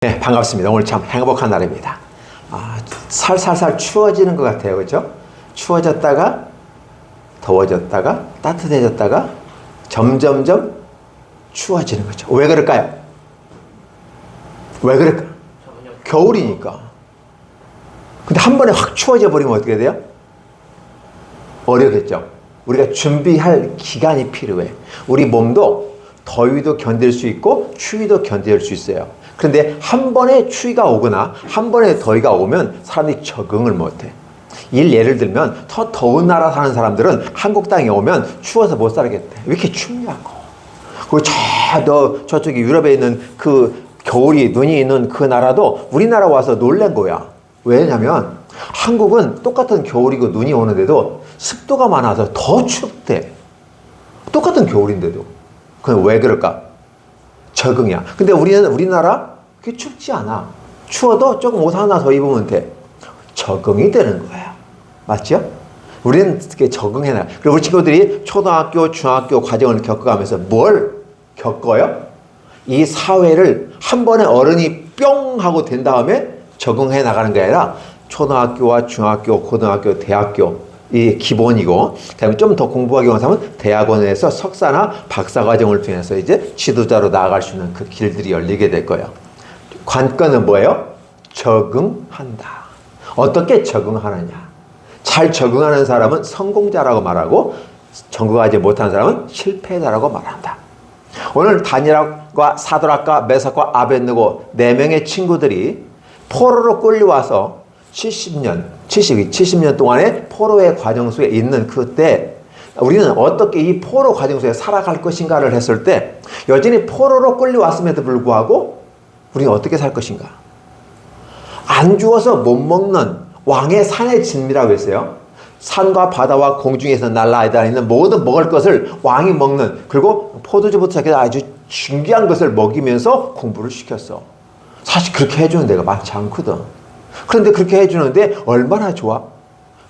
네, 반갑습니다. 오늘 참 행복한 날입니다. 살살살 추워지는 것 같아요. 그렇죠? 추워졌다가 더워졌다가 따뜻해졌다가 점점점 추워지는 거죠. 왜 그럴까요? 왜 그럴까? 겨울이니까. 근데 한 번에 확 추워져 버리면 어떻게 돼요? 어렵겠죠. 우리가 준비할 기간이 필요해. 우리 몸도 더위도 견딜 수 있고 추위도 견딜 수 있어요. 그런데 한 번에 추위가 오거나 한 번에 더위가 오면 사람들이 적응을 못해. 예를 들면 더 더운 나라 사는 사람들은 한국 땅에 오면 추워서 못 살겠대. 왜 이렇게 춥냐고. 그리고 저쪽에 유럽에 있는 그 겨울이 눈이 있는 그 나라도 우리나라 와서 놀란 거야. 왜냐면 한국은 똑같은 겨울이고 눈이 오는데도 습도가 많아서 더 춥대. 똑같은 겨울인데도. 그럼 왜 그럴까? 적응이야. 근데 우리나라 그게 춥지 않아. 추워도 조금 옷 하나 더 입으면 돼. 적응이 되는 거야. 맞죠? 우리는 그렇게 적응해놔. 그리고 우리 친구들이 초등학교, 중학교 과정을 겪어가면서 뭘 겪어요? 이 사회를 한 번에 어른이 뿅 하고 된 다음에 적응해 나가는 게 아니라 초등학교와 중학교, 고등학교, 대학교 이 기본이고, 그다음에 좀 더 공부하기 원하면 대학원에서 석사나 박사 과정을 통해서 이제 지도자로 나아갈 수 있는 그 길들이 열리게 될 거예요. 관건은 뭐예요? 적응한다. 어떻게 적응하느냐? 잘 적응하는 사람은 성공자라고 말하고 적응하지 못하는 사람은 실패자라고 말한다. 오늘 다니엘과 사드락과 메삭과 아벳느고 4명의 친구들이 포로로 끌려와서 70년 동안의 포로의 과정 속에 있는 그때 우리는 어떻게 이 포로 과정 속에 살아갈 것인가를 했을 때 여전히 포로로 끌려왔음에도 불구하고 우리는 어떻게 살 것인가? 안 주워서 못 먹는 왕의 산의 진미라고 했어요. 산과 바다와 공중에서 날아다니는 모든 먹을 것을 왕이 먹는, 그리고 포도주부터 시작해서 아주 중요한 것을 먹이면서 공부를 시켰어. 사실 그렇게 해주는 데가 많지 않거든. 그런데 그렇게 해주는데 얼마나 좋아?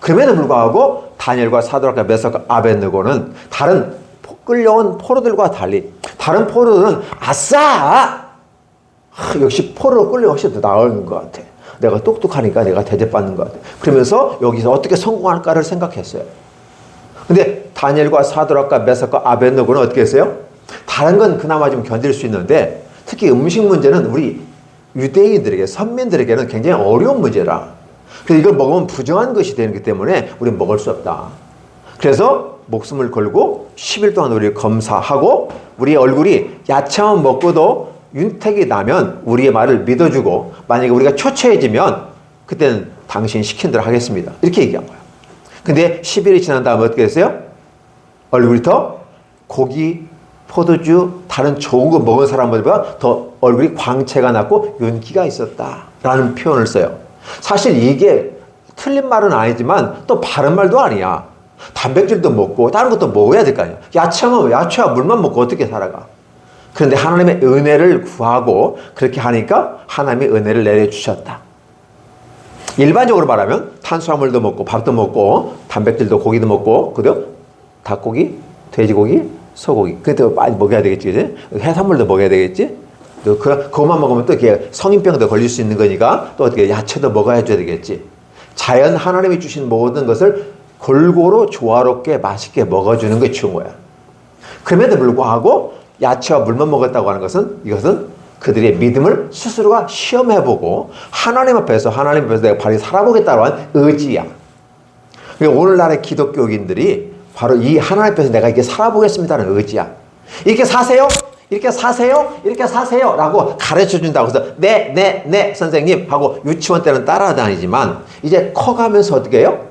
그럼에도 불구하고 다니엘과 사드락과 메삭과 아벳느고는 다른 끌려온 포로들과 달리 다른 포로들은 아싸! 역시 포로로 끌려온 것이 더 나은 것 같아. 내가 똑똑하니까 내가 대접받는 것 같아. 그러면서 여기서 어떻게 성공할까를 생각했어요. 근데 다니엘과 사드락과 메삭과 아벳느고는 어떻게 했어요? 다른 건 그나마 좀 견딜 수 있는데 특히 음식 문제는 우리 유대인들에게, 선민들에게는 굉장히 어려운 문제라. 그래서 이걸 먹으면 부정한 것이 되기 때문에 우리는 먹을 수 없다. 그래서 목숨을 걸고 10일 동안 우리를 검사하고 우리의 얼굴이 야채만 먹고도 윤택이 나면 우리의 말을 믿어주고, 만약에 우리가 초췌해지면 그때는 당신 시킨 대로 하겠습니다. 이렇게 얘기한 거예요. 근데 10일이 지난 다음에 어떻게 됐어요? 얼굴이 더 고기, 포도주, 다른 좋은 거 먹은 사람보다 더 얼굴이 광채가 났고 윤기가 있었다라는 표현을 써요. 사실 이게 틀린 말은 아니지만 또 바른 말도 아니야. 단백질도 먹고 다른 것도 먹어야 될 거 아니야. 야채와 물만 먹고 어떻게 살아가? 그런데 하나님의 은혜를 구하고 그렇게 하니까 하나님의 은혜를 내려주셨다. 일반적으로 말하면 탄수화물도 먹고 밥도 먹고 단백질도 고기도 먹고, 그죠? 닭고기, 돼지고기, 소고기. 그것도 많이 먹어야 되겠지, 그지? 해산물도 먹어야 되겠지? 또 그것만 먹으면 또 이렇게 성인병도 걸릴 수 있는 거니까 또 어떻게 야채도 먹어야 되겠지. 자연 하나님이 주신 모든 것을 골고루 조화롭게 맛있게 먹어주는 게 좋은 거야. 그럼에도 불구하고 야채와 물만 먹었다고 하는 것은, 이것은 그들의 믿음을 스스로가 시험해보고 하나님 앞에서 내가 바로 살아보겠다고 한 의지야. 오늘날의 기독교인들이 바로 이 하나님 앞에서 내가 이렇게 살아보겠습니다는 의지야. 이렇게 사세요? 이렇게 사세요? 이렇게 사세요? 라고 가르쳐준다고 해서 네 선생님 하고 유치원 때는 따라다니지만 이제 커가면서 어떻게 해요?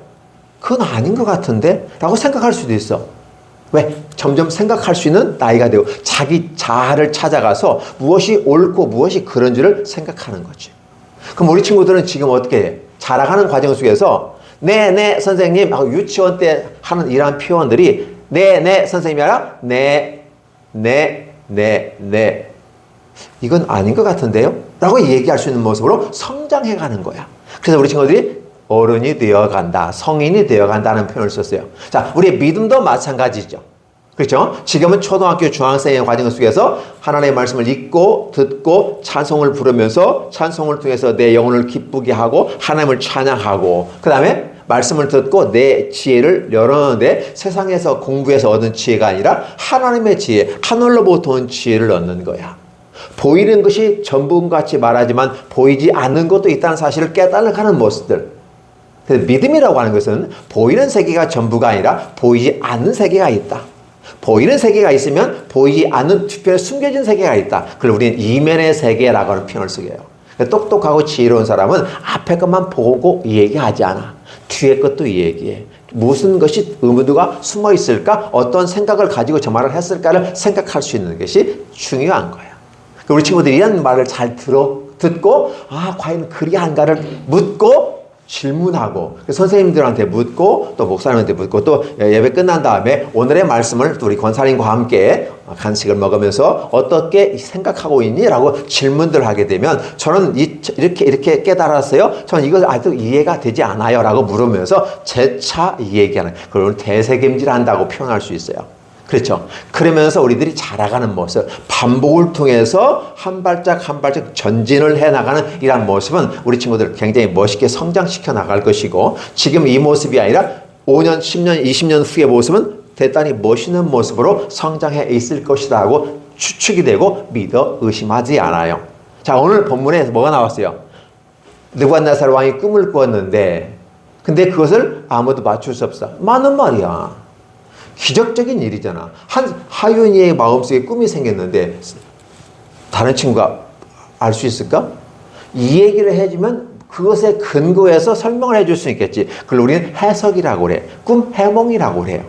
그건 아닌 것 같은데? 라고 생각할 수도 있어. 왜? 점점 생각할 수 있는 나이가 되고 자기 자아를 찾아가서 무엇이 옳고 무엇이 그런지를 생각하는 거지. 그럼 우리 친구들은 지금 어떻게 해? 자라가는 과정 속에서 네 선생님 하고 유치원 때 하는 이러한 표현들이 네 선생님이 아니라 네 이건 아닌 것 같은데요? 라고 얘기할 수 있는 모습으로 성장해 가는 거야. 그래서 우리 친구들이 어른이 되어간다, 성인이 되어간다는 표현을 썼어요. 자, 우리의 믿음도 마찬가지죠. 그렇죠? 지금은 초등학교 중학생의 과정 속에서 하나님의 말씀을 읽고 듣고 찬송을 부르면서 찬송을 통해서 내 영혼을 기쁘게 하고 하나님을 찬양하고 그 다음에 말씀을 듣고 내 지혜를 열었는데 세상에서 공부해서 얻은 지혜가 아니라 하나님의 지혜, 하늘로부터 온 지혜를 얻는 거야. 보이는 것이 전부인 것 같이 말하지만 보이지 않는 것도 있다는 사실을 깨달아가는 모습들. 그래서 믿음이라고 하는 것은 보이는 세계가 전부가 아니라 보이지 않는 세계가 있다. 보이는 세계가 있으면 보이지 않는 뒤편에 숨겨진 세계가 있다. 그걸 우리는 이면의 세계라고 하는 표현을 쓰게 해요. 똑똑하고 지혜로운 사람은 앞에 것만 보고 얘기하지 않아. 뒤에 것도 얘기해. 무슨 것이 의무가 숨어 있을까? 어떤 생각을 가지고 저 말을 했을까를 생각할 수 있는 것이 중요한 거야. 우리 친구들이 이런 말을 잘 듣고 과연 그리한가를 묻고 질문하고 선생님들한테 묻고 또 목사님한테 묻고 또 예배 끝난 다음에 오늘의 말씀을 또 우리 권사님과 함께 간식을 먹으면서 어떻게 생각하고 있니? 라고 질문들 하게 되면 저는 이렇게 깨달았어요. 저는 이거 아직도 이해가 되지 않아요. 라고 물으면서 재차 얘기하는 그걸 대세김질한다고 표현할 수 있어요. 그렇죠. 그러면서 우리들이 자라가는 모습, 반복을 통해서 한 발짝 한 발짝 전진을 해나가는 이런 모습은 우리 친구들 굉장히 멋있게 성장시켜 나갈 것이고 지금 이 모습이 아니라 5년, 10년, 20년 후의 모습은 대단히 멋있는 모습으로 성장해 있을 것이라고 추측이 되고 믿어 의심하지 않아요. 자, 오늘 본문에 뭐가 나왔어요? 느부갓네살 왕이 꿈을 꾸었는데 근데 그것을 아무도 맞출 수 없어. 맞는 말이야. 기적적인 일이잖아. 한 하윤이의 마음속에 꿈이 생겼는데 다른 친구가 알 수 있을까? 이 얘기를 해주면 그것에 근거해서 설명을 해줄 수 있겠지. 그걸 우리는 해석이라고 그래. 꿈 해몽이라고 그래요.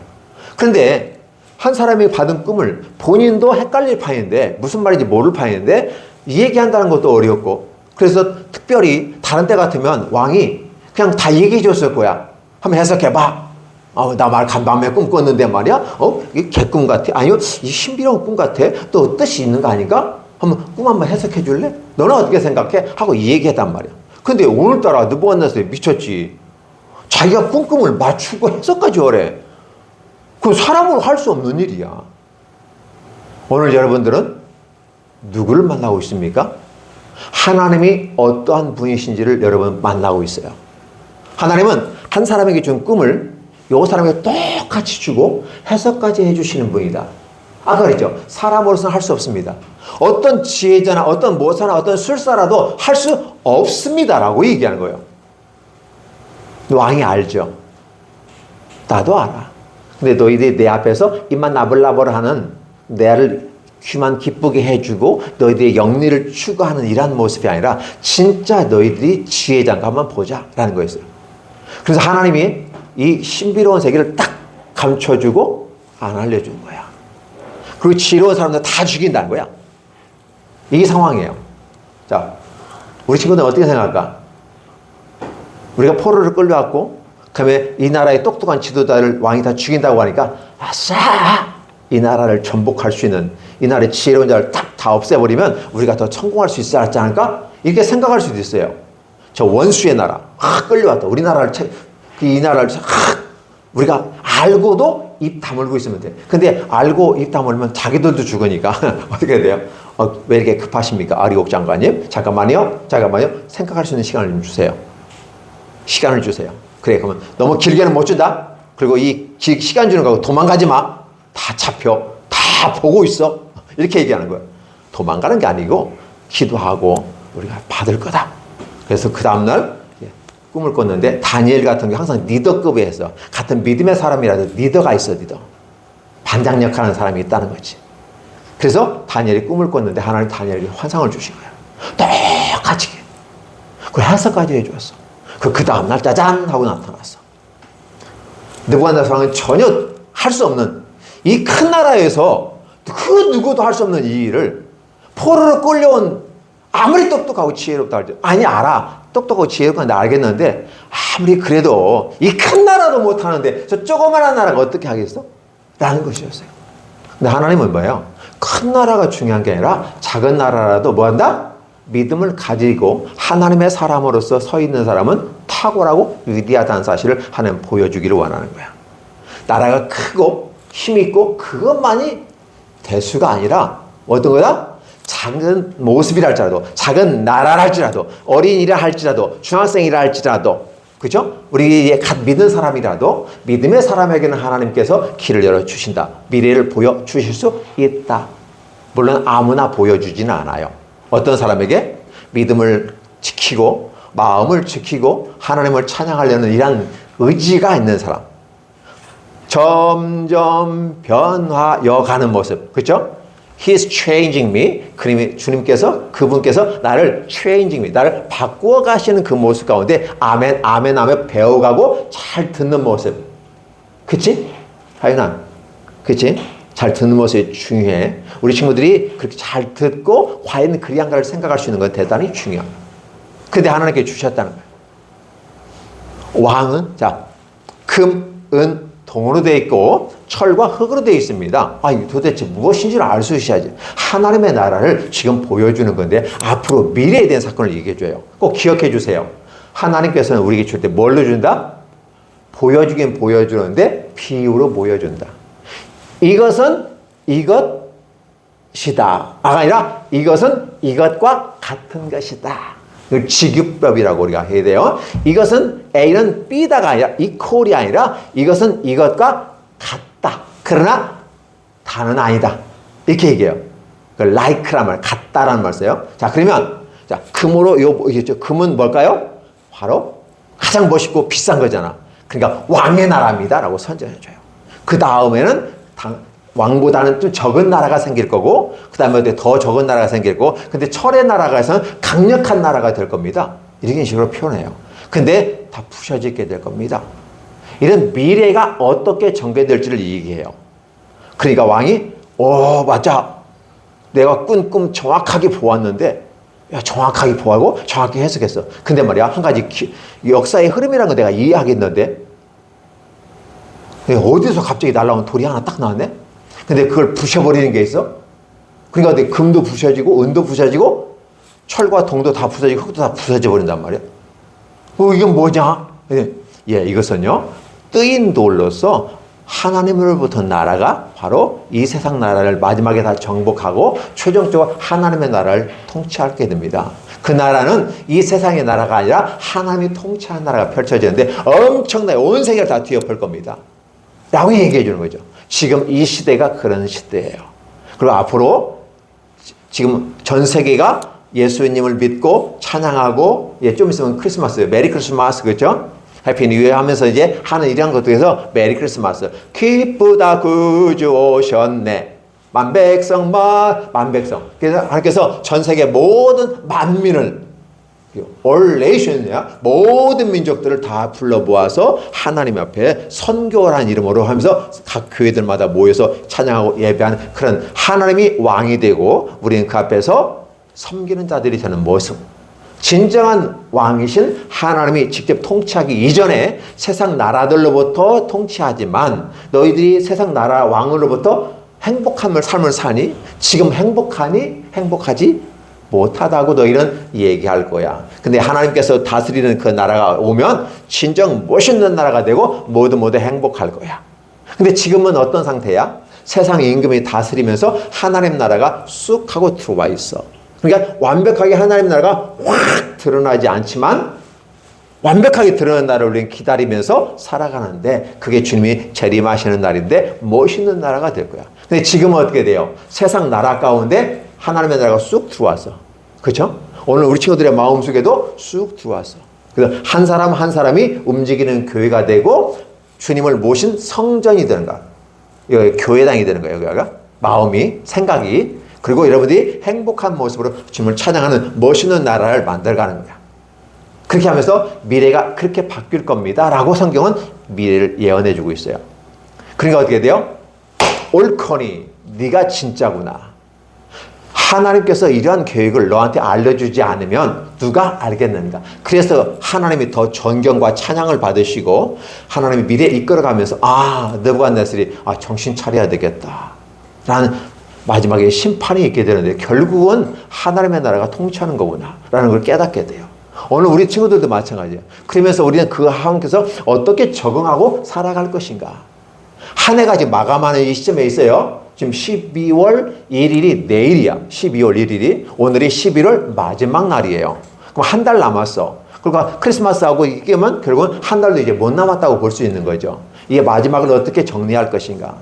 그런데 한 사람이 받은 꿈을 본인도 헷갈릴 판인데 무슨 말인지 모를 판인데 이 얘기한다는 것도 어렵고 그래서 특별히 다른 때 같으면 왕이 그냥 다 얘기해 줬을 거야. 한번 해석해봐. 나 맘에 꿈 꿨는데 말이야. 이게 개꿈 같아? 아니요, 이 신비로운 꿈 같아. 또 뜻이 있는 거 아닌가? 한번 꿈 한번 해석해 줄래? 너는 어떻게 생각해? 하고 이 얘기했단 말이야. 근데 오늘따라 느부갓네살이 미쳤지. 자기가 꿈을 맞추고 해석까지 하래. 그건 사람으로 할 수 없는 일이야. 오늘 여러분들은 누구를 만나고 있습니까? 하나님이 어떠한 분이신지를 여러분 만나고 있어요. 하나님은 한 사람에게 준 꿈을 요 사람에게 똑같이 주고 해석까지 해주시는 분이다. 아까 그랬죠. 사람으로서는 할 수 없습니다. 어떤 지혜자나 어떤 모사나 어떤 술사라도 할 수 없습니다라고 얘기하는 거예요. 왕이 알죠. 나도 알아. 근데 너희들이 내 앞에서 입만 나불나불 하는 내를 귀만 기쁘게 해주고 너희들의 영리를 추구하는 이런 모습이 아니라 진짜 너희들이 지혜자인가 한번 보자 라는 거였어요. 그래서 하나님이 이 신비로운 세계를 딱 감춰주고 안 알려준 거야. 그리고 지혜로운 사람들 다 죽인다는 거야. 이 상황이에요. 자, 우리 친구들은 어떻게 생각할까? 우리가 포로를 끌려왔고 그다음에 이 나라의 똑똑한 지도자를 왕이 다 죽인다고 하니까 아싸! 이 나라를 전복할 수 있는 이 나라의 지혜로운 자를 딱 다 없애버리면 우리가 더 성공할 수 있지 않을까? 이렇게 생각할 수도 있어요. 저 원수의 나라 끌려왔다. 우리나라를 이 나라를 우리가 알고도 입 다물고 있으면 돼. 근데 알고 입 다물면 자기들도 죽으니까 어떻게 돼요? 왜 이렇게 급하십니까? 아리옥 장관님? 잠깐만요. 생각할 수 있는 시간을 좀 주세요. 시간을 주세요. 그래, 그러면 너무 길게는 못 준다? 그리고 이 시간 주는 거 도망가지 마. 다 잡혀. 다 보고 있어. 이렇게 얘기하는 거예요. 도망가는 게 아니고 기도하고 우리가 받을 거다. 그래서 그 다음날 꿈을 꿨는데 다니엘 같은 게 항상 리더급에 해서 같은 믿음의 사람이라도 리더가 있어. 리더. 반장 역할하는 사람이 있다는 거지. 그래서 다니엘이 꿈을 꿨는데 하나님 다니엘에게 환상을 주신 거야. 똑같이. 그 해석까지 해주었어. 그 다음날 짜잔 하고 나타났어. 느부갓네살 왕은 전혀 할 수 없는 이 큰 나라에서 그 누구도 할 수 없는 이 일을 포로로 끌려온 아무리 똑똑하고 지혜롭다 할지 아니 알아. 똑똑하고 지혜롭다 나 알겠는데 아무리 그래도 이 큰 나라도 못하는데 저 조그마한 나라가 어떻게 하겠어? 라는 것이었어요. 근데 하나님은 뭐예요? 큰 나라가 중요한 게 아니라 작은 나라라도 뭐한다? 믿음을 가지고 하나님의 사람으로서 서 있는 사람은 탁월하고 위대하다는 사실을 하나님 보여주기를 원하는 거야. 나라가 크고 힘있고 그것만이 대수가 아니라 어떤 거다? 작은 모습이라 할지라도, 작은 나라라 할지라도, 어린이라 할지라도, 중학생이라 할지라도, 그죠? 우리 갓 믿는 사람이라도 믿음의 사람에게는 하나님께서 길을 열어주신다. 미래를 보여주실 수 있다. 물론 아무나 보여주지는 않아요. 어떤 사람에게? 믿음을 지키고 마음을 지키고 하나님을 찬양하려는 이런 의지가 있는 사람. 점점 변화여가는 모습. 그렇죠? He's changing me. 그분께서 나를 changing me. 나를 바꾸어 가시는 그 모습 가운데 아멘, 아멘, 아멘 배워가고 잘 듣는 모습. 그치? 하윤아. 그치? 잘 듣는 모습이 중요해. 우리 친구들이 그렇게 잘 듣고 과연 그리한가를 생각할 수 있는 건 대단히 중요해. 근데 하나님께 주셨다는 거예요. 왕은, 자, 금, 은, 동으로 되어 있고 철과 흙으로 되어 있습니다. 아, 도대체 무엇인지를 알 수 있어야지. 하나님의 나라를 지금 보여주는 건데 앞으로 미래에 대한 사건을 얘기해 줘요. 꼭 기억해 주세요. 하나님께서는 우리에게 줄 때 뭘로 준다? 보여주긴 보여주는데 비유로 보여준다. 이것은 이것이다. 아니라 이것은 이것과 같은 것이다. 이걸 직유법이라고 우리가 해야 돼요. 이것은 A는 B다가 아니라 이퀄이 아니라 이것은 이것과 같다. 그러나 다는 아니다. 이렇게 얘기해요. like란 말, 같다라는 말 써요. 자, 그러면 자, 금으로 금은 뭘까요? 바로 가장 멋있고 비싼 거잖아. 그러니까 왕의 나라입니다라고 선전해줘요. 그 다음에는 왕보다는 좀 적은 나라가 생길 거고 그 다음에 더 적은 나라가 생길 거고 근데 철의 나라가 해서는 강력한 나라가 될 겁니다. 이런 식으로 표현해요. 근데 다 부셔지게 될 겁니다. 이런 미래가 어떻게 전개될지를 얘기해요. 그러니까 왕이 맞아. 내가 꾼 꿈 정확하게 보았는데 정확하게 보고 정확히 해석했어. 근데 말이야 한 가지 역사의 흐름이라는 거 내가 이해하겠는데 어디서 갑자기 날라온 돌이 하나 딱 나왔네? 근데 그걸 부셔버리는 게 있어? 그러니까 금도 부셔지고 은도 부셔지고 철과 동도 다 부서지고 흙도 다 부서져 버린단 말이야. 이건 뭐냐? 이것은요 뜨인 돌로서 하나님으로부터 나라가 바로 이 세상 나라를 마지막에 다 정복하고 최종적으로 하나님의 나라를 통치하게 됩니다. 그 나라는 이 세상의 나라가 아니라 하나님이 통치하는 나라가 펼쳐지는데 엄청나게 온 세계를 다 뒤엎을 겁니다. 라고 얘기해 주는 거죠. 지금 이 시대가 그런 시대예요. 그리고 앞으로 지금 전 세계가 예수님을 믿고 찬양하고 좀 있으면 크리스마스예요. 메리 크리스마스 그렇죠? 해피 뉴 이어 하면서 이제 하는 이런 것도 해서 메리 크리스마스. 기쁘다 구주 오셨네. 만백성 그래서 하나님께서 전 세계 모든 만민을 all nations이야. 모든 민족들을 다 불러 모아서 하나님 앞에 선교라는 이름으로 하면서 각 교회들마다 모여서 찬양하고 예배하는 그런 하나님이 왕이 되고 우리는 그 앞에서 섬기는 자들이 되는 모습. 진정한 왕이신 하나님이 직접 통치하기 이전에 세상 나라들로부터 통치하지만 너희들이 세상 나라 왕으로부터 행복한 삶을 사니? 지금 행복하니? 행복하지 못하다고 너희는 얘기할 거야. 근데 하나님께서 다스리는 그 나라가 오면 진정 멋있는 나라가 되고 모두 행복할 거야. 근데 지금은 어떤 상태야? 세상 임금이 다스리면서 하나님 나라가 쑥 하고 들어와 있어. 그러니까 완벽하게 하나님 나라가 확 드러나지 않지만 완벽하게 드러나는 날을 우리는 기다리면서 살아가는데 그게 주님이 재림하시는 날인데 멋있는 나라가 될 거야. 근데 지금은 어떻게 돼요? 세상 나라 가운데 하나님의 나라가 쑥 들어왔어. 그렇죠? 오늘 우리 친구들의 마음속에도 쑥 들어왔어. 그래서 한 사람 한 사람이 움직이는 교회가 되고 주님을 모신 성전이 되는 거야. 여기 교회당이 되는 거예요. 여기가 마음이 생각이 그리고 여러분들이 행복한 모습으로 주님을 찬양하는 멋있는 나라를 만들어가는 거야. 그렇게 하면서 미래가 그렇게 바뀔 겁니다. 라고 성경은 미래를 예언해 주고 있어요. 그러니까 어떻게 돼요? 옳거니 네가 진짜구나. 하나님께서 이러한 계획을 너한테 알려주지 않으면 누가 알겠는가? 그래서 하나님이 더 존경과 찬양을 받으시고 하나님이 미래에 이끌어가면서 느부갓네살이 정신 차려야 되겠다 라는 마지막에 심판이 있게 되는데 결국은 하나님의 나라가 통치하는 거구나 라는 걸 깨닫게 돼요. 오늘 우리 친구들도 마찬가지예요. 그러면서 우리는 그 하나님께서 어떻게 적응하고 살아갈 것인가? 한 해가 지금 마감하는 이 시점에 있어요. 지금 12월 1일이 내일이야. 12월 1일이. 오늘이 11월 마지막 날이에요. 그럼 한 달 남았어. 그러니까 크리스마스하고 이게면 결국은 한 달도 이제 못 남았다고 볼 수 있는 거죠. 이게 마지막을 어떻게 정리할 것인가.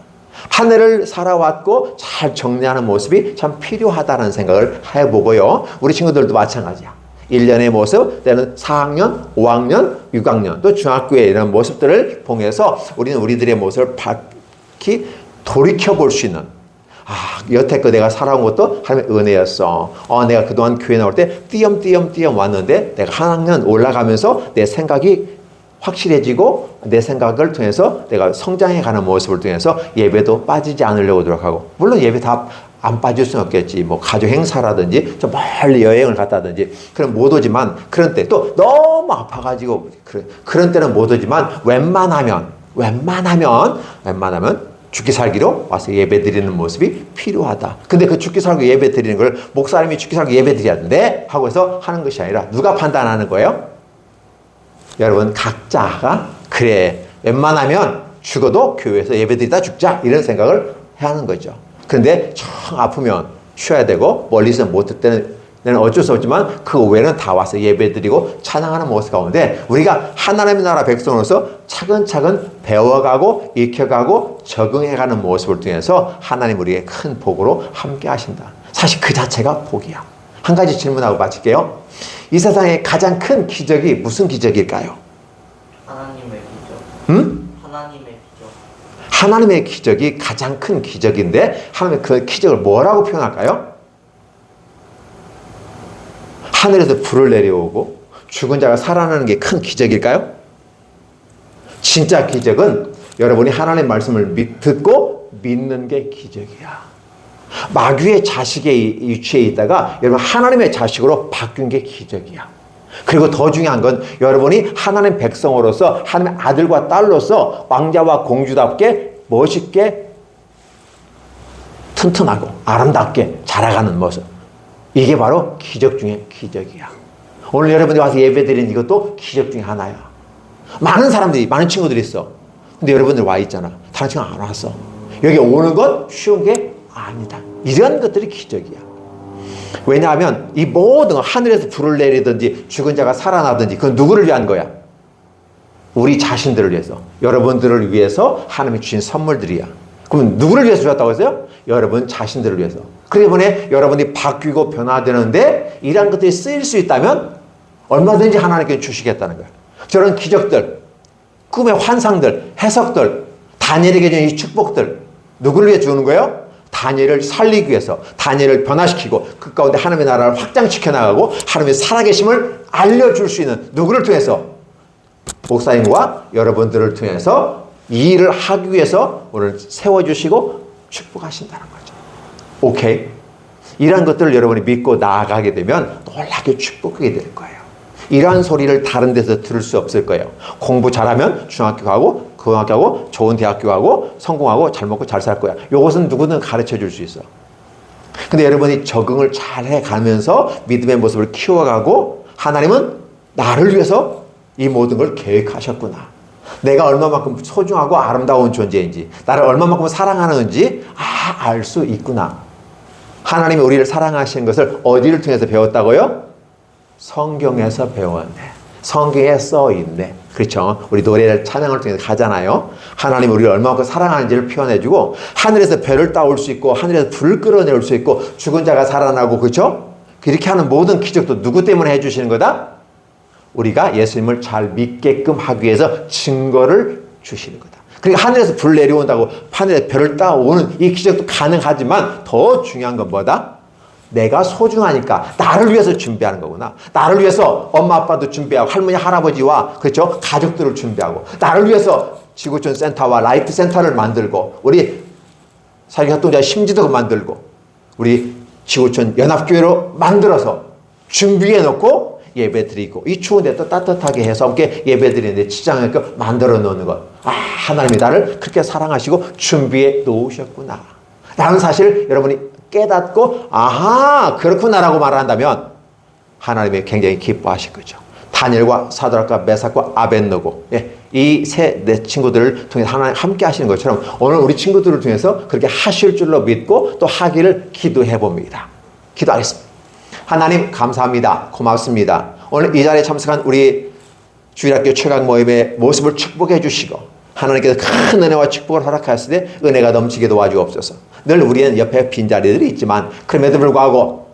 한 해를 살아왔고 잘 정리하는 모습이 참 필요하다는 생각을 해보고요. 우리 친구들도 마찬가지야. 1년의 모습, 때는 4학년, 5학년, 6학년, 또 중학교에 이런 모습들을 통해서 우리는 우리들의 모습을 밝히 돌이켜볼 수 있는, 여태껏 내가 살아온 것도 하나님의 은혜였어. 내가 그동안 교회 나올 때 띄엄띄엄 왔는데 내가 한 학년 올라가면서 내 생각이 확실해지고 내 생각을 통해서 내가 성장해가는 모습을 통해서 예배도 빠지지 않으려고 노력하고, 물론 예배 다 안 빠질 수는 없겠지. 뭐 가족 행사라든지 좀 멀리 여행을 갔다든지 그럼 못 오지만, 그런 때 또 너무 아파가지고 그런 때는 못 오지만 웬만하면 죽기 살기로 와서 예배 드리는 모습이 필요하다. 근데 그 죽기 살기 예배 드리는 걸 목사님이 죽기 살기 예배 드려야 돼 하고 해서 하는 것이 아니라 누가 판단하는 거예요? 여러분 각자가 그래 웬만하면 죽어도 교회에서 예배 드리다 죽자 이런 생각을 해야 하는 거죠. 근데 청 아프면 쉬어야 되고 멀리서 못 할 때는 어쩔 수 없지만 그 외에는 다 와서 예배드리고 찬양하는 모습 가운데 우리가 하나님의 나라 백성으로서 차근차근 배워가고 익혀가고 적응해가는 모습을 통해서 하나님 우리에게 큰 복으로 함께 하신다. 사실 그 자체가 복이야. 한 가지 질문하고 마칠게요. 이 세상에 가장 큰 기적이 무슨 기적일까요? 하나님의 기적. 응? 하나님의 기적. 하나님의 기적이 가장 큰 기적인데 하나님의 그 기적을 뭐라고 표현할까요? 하늘에서 불을 내려오고 죽은 자가 살아나는 게 큰 기적일까요? 진짜 기적은 여러분이 하나님의 말씀을 듣고 믿는 게 기적이야. 마귀의 자식의 위치에 있다가 여러분 하나님의 자식으로 바뀐 게 기적이야. 그리고 더 중요한 건 여러분이 하나님 백성으로서 하나님의 아들과 딸로서 왕자와 공주답게 멋있게 튼튼하고 아름답게 자라가는 모습. 이게 바로 기적 중에 기적이야. 오늘 여러분이 와서 예배 드리는 이것도 기적 중에 하나야. 많은 사람들이, 많은 친구들이 있어. 근데 여러분들 와 있잖아. 다른 친구 안 왔어. 여기 오는 건 쉬운 게 아니다. 이런 것들이 기적이야. 왜냐하면 이 모든 하늘에서 불을 내리든지 죽은 자가 살아나든지 그건 누구를 위한 거야? 우리 자신들을 위해서. 여러분들을 위해서 하나님이 주신 선물들이야. 그러면 누구를 위해서 주셨다고 했어요? 여러분 자신들을 위해서. 그렇기 때문에 여러분이 바뀌고 변화되는데 이러한 것들이 쓰일 수 있다면 얼마든지 하나님께 주시겠다는 거예요. 저런 기적들, 꿈의 환상들, 해석들, 다니엘에게 주는 이 축복들 누구를 위해 주는 거예요? 다니엘을 살리기 위해서, 다니엘을 변화시키고 그 가운데 하나님의 나라를 확장시켜 나가고 하나님의 살아계심을 알려줄 수 있는 누구를 통해서? 목사님과 여러분들을 통해서 이 일을 하기 위해서 오늘 세워주시고 축복하신다는 거죠. 오케이? 이러한 것들을 여러분이 믿고 나아가게 되면 놀랍게 축복하게 될 거예요. 이러한 소리를 다른 데서 들을 수 없을 거예요. 공부 잘하면 중학교 가고 고등학교 가고 좋은 대학교 가고 성공하고 잘 먹고 잘 살 거야. 이것은 누구든 가르쳐 줄 수 있어. 근데 여러분이 적응을 잘 해가면서 믿음의 모습을 키워가고 하나님은 나를 위해서 이 모든 걸 계획하셨구나. 내가 얼마만큼 소중하고 아름다운 존재인지, 나를 얼마만큼 사랑하는지 알 수 있구나. 하나님이 우리를 사랑하시는 것을 어디를 통해서 배웠다고요? 성경에서 배웠네. 성경에 써있네. 그렇죠? 우리 노래를 찬양을 통해서 가잖아요. 하나님이 우리를 얼마만큼 사랑하는지를 표현해주고 하늘에서 별을 따올 수 있고 하늘에서 불을 끌어내올 수 있고 죽은 자가 살아나고 그렇죠? 이렇게 하는 모든 기적도 누구 때문에 해주시는 거다? 우리가 예수님을 잘 믿게끔 하기 위해서 증거를 주시는 거다. 그러니까 하늘에서 불 내려온다고 하늘에 별을 따오는 이 기적도 가능하지만 더 중요한 건 뭐다? 내가 소중하니까 나를 위해서 준비하는 거구나. 나를 위해서 엄마 아빠도 준비하고 할머니 할아버지와 그렇죠? 가족들을 준비하고 나를 위해서 지구촌 센터와 라이프 센터를 만들고 우리 사회활동자 심지도 만들고 우리 지구촌 연합교회로 만들어서 준비해 놓고 예배 드리고 이 추운데 또 따뜻하게 해서 함께 예배 드리는데 지장을 만들어 놓는 것. 하나님이 나를 그렇게 사랑하시고 준비해 놓으셨구나. 라는 사실 여러분이 깨닫고 그렇구나라고 말한다면 하나님이 굉장히 기뻐하실 거죠. 다니엘과 사드락과 메삭과 아벳느고 이 내 친구들을 통해서 하나님 함께 하시는 것처럼 오늘 우리 친구들을 통해서 그렇게 하실 줄로 믿고 또 하기를 기도해 봅니다. 기도하겠습니다. 하나님 감사합니다. 고맙습니다. 오늘 이 자리에 참석한 우리 주일학교 최강 모임의 모습을 축복해 주시고 하나님께서 큰 은혜와 축복을 허락하였을 때 은혜가 넘치게 도와주옵소서. 늘 우리는 옆에 빈자리들이 있지만 그럼에도 불구하고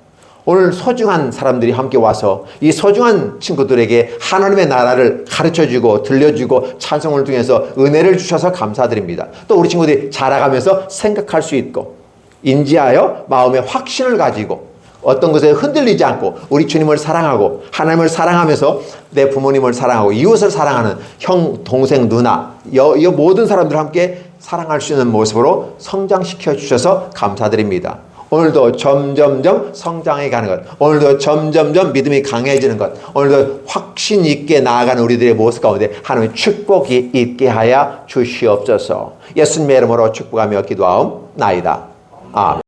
오늘 소중한 사람들이 함께 와서 이 소중한 친구들에게 하나님의 나라를 가르쳐주고 들려주고 찬송을 통해서 은혜를 주셔서 감사드립니다. 또 우리 친구들이 자라가면서 생각할 수 있고 인지하여 마음의 확신을 가지고 어떤 것에 흔들리지 않고 우리 주님을 사랑하고 하나님을 사랑하면서 내 부모님을 사랑하고 이웃을 사랑하는 형, 동생, 누나 이 모든 사람들을 함께 사랑할 수 있는 모습으로 성장시켜 주셔서 감사드립니다. 오늘도 점점점 성장해 가는 것, 오늘도 점점점 믿음이 강해지는 것, 오늘도 확신 있게 나아가는 우리들의 모습 가운데 하나님의 축복이 있게 하여 주시옵소서. 예수님의 이름으로 축복하며 기도하옵나이다. 아멘.